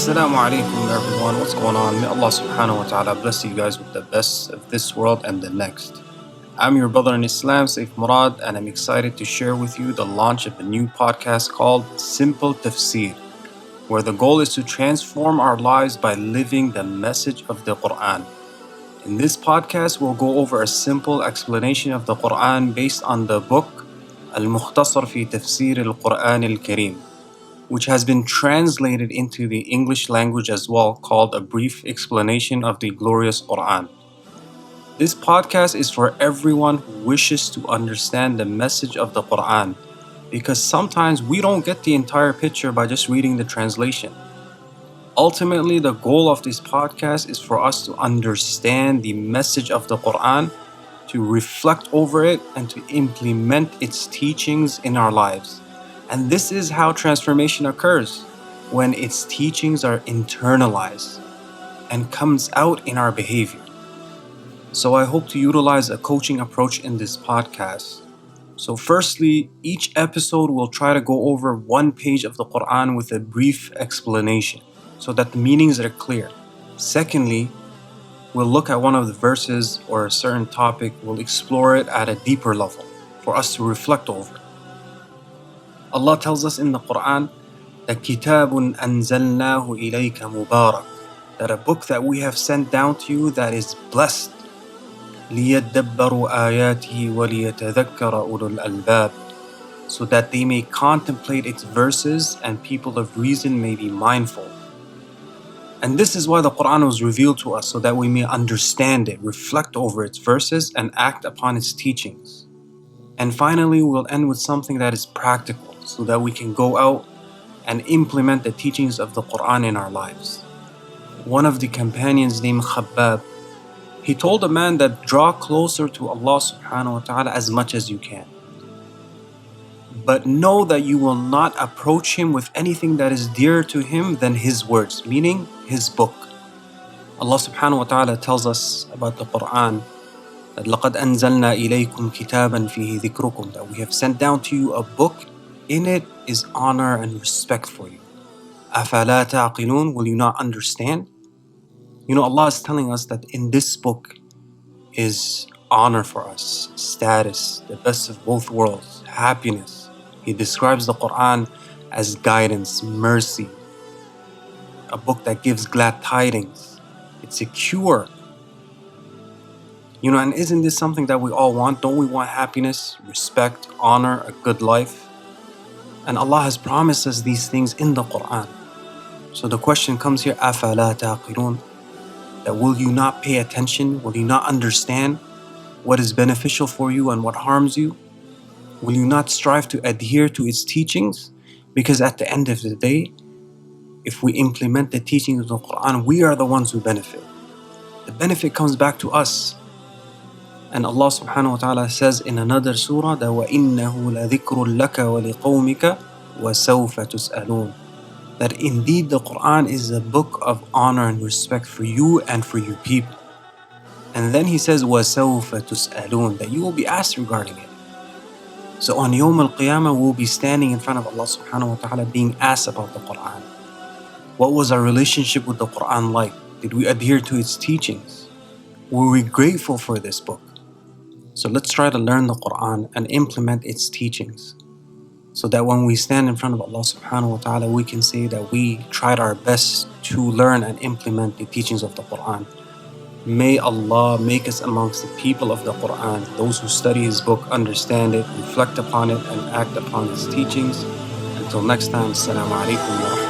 Assalamualaikum everyone, what's going on? May Allah subhanahu wa ta'ala bless you guys with the best of this world and the next. I'm your brother in Islam, Saif Morad, and I'm excited to share with you the launch of a new podcast called Simple Tafsir, where the goal is to transform our lives by living the message of the Quran. In this podcast, we'll go over a simple explanation of the Quran based on the book Al-Mukhtasar fi Tafsir al-Quran al-Kareem, which has been translated into the English language as well, called A Brief Explanation of the Glorious Quran. This podcast is for everyone who wishes to understand the message of the Quran, because sometimes we don't get the entire picture by just reading the translation. Ultimately, the goal of this podcast is for us to understand the message of the Quran, to reflect over it, and to implement its teachings in our lives. And this is how transformation occurs, when its teachings are internalized and comes out in our behavior. So I hope to utilize a coaching approach in this podcast. So firstly, each episode will try to go over one page of the Quran with a brief explanation so that the meanings are clear. Secondly, we'll look at one of the verses or a certain topic, we'll explore it at a deeper level for us to reflect over. Allah tells us in the Quran that كِتَابٌ أَنزَلْنَاهُ إِلَيْكَ مُبَارَكٌ, that a book that we have sent down to you that is blessed, لِيَدَّبَّرُوا آيَاتِهِ وَلِيَتَذَكَّرَ أُولُو الْأَلْبَابِ, so that they may contemplate its verses and people of reason may be mindful. And this is why the Quran was revealed to us, so that we may understand it, reflect over its verses, and act upon its teachings. And finally, we'll end with something that is practical, so that we can go out and implement the teachings of the Quran in our lives. One of the companions named Khabbab, he told a man that draw closer to Allah subhanahu wa ta'ala as much as you can. But know that you will not approach him with anything that is dearer to him than his words, meaning his book. Allah subhanahu wa ta'ala tells us about the Quran that لَقَدْ أَنزَلْنَا إِلَيْكُمْ كِتَابًا فِيهِ ذِكْرُكُمْ, that we have sent down to you a book, in it is honor and respect for you. أَفَلَا تَعْقِلُونَ, will you not understand? You know, Allah is telling us that in this book is honor for us, status, the best of both worlds, happiness. He describes the Quran as guidance, mercy, a book that gives glad tidings. It's a cure. You know, and isn't this something that we all want? Don't we want happiness, respect, honor, a good life? And Allah has promised us these things in the Quran. So the question comes here, أَفَلَا تَعْقِلُونَ, that will you not pay attention? Will you not understand what is beneficial for you and what harms you? Will you not strive to adhere to its teachings? Because at the end of the day, if we implement the teachings of the Quran, we are the ones who benefit. The benefit comes back to us. And Allah subhanahu wa ta'ala says in another surah that وَإِنَّهُ لَذِكْرٌ لَكَ وَلِقَوْمِكَ وَسَوْفَ تُسْأَلُونَ, that indeed the Quran is a book of honor and respect for you and for your people. And then he says وَسَوْفَ تُسْأَلُونَ, that you will be asked regarding it. So on Yawm al-Qiyamah, we'll be standing in front of Allah subhanahu wa ta'ala being asked about the Quran. What was our relationship with the Quran like? Did we adhere to its teachings? Were we grateful for this book? So let's try to learn the Quran and implement its teachings, so that when we stand in front of Allah subhanahu wa ta'ala, we can say that we tried our best to learn and implement the teachings of the Quran. May Allah make us amongst the people of the Quran, those who study His book, understand it, reflect upon it, and act upon His teachings. Until next time, Assalamu alaikum wa rahmatullahi.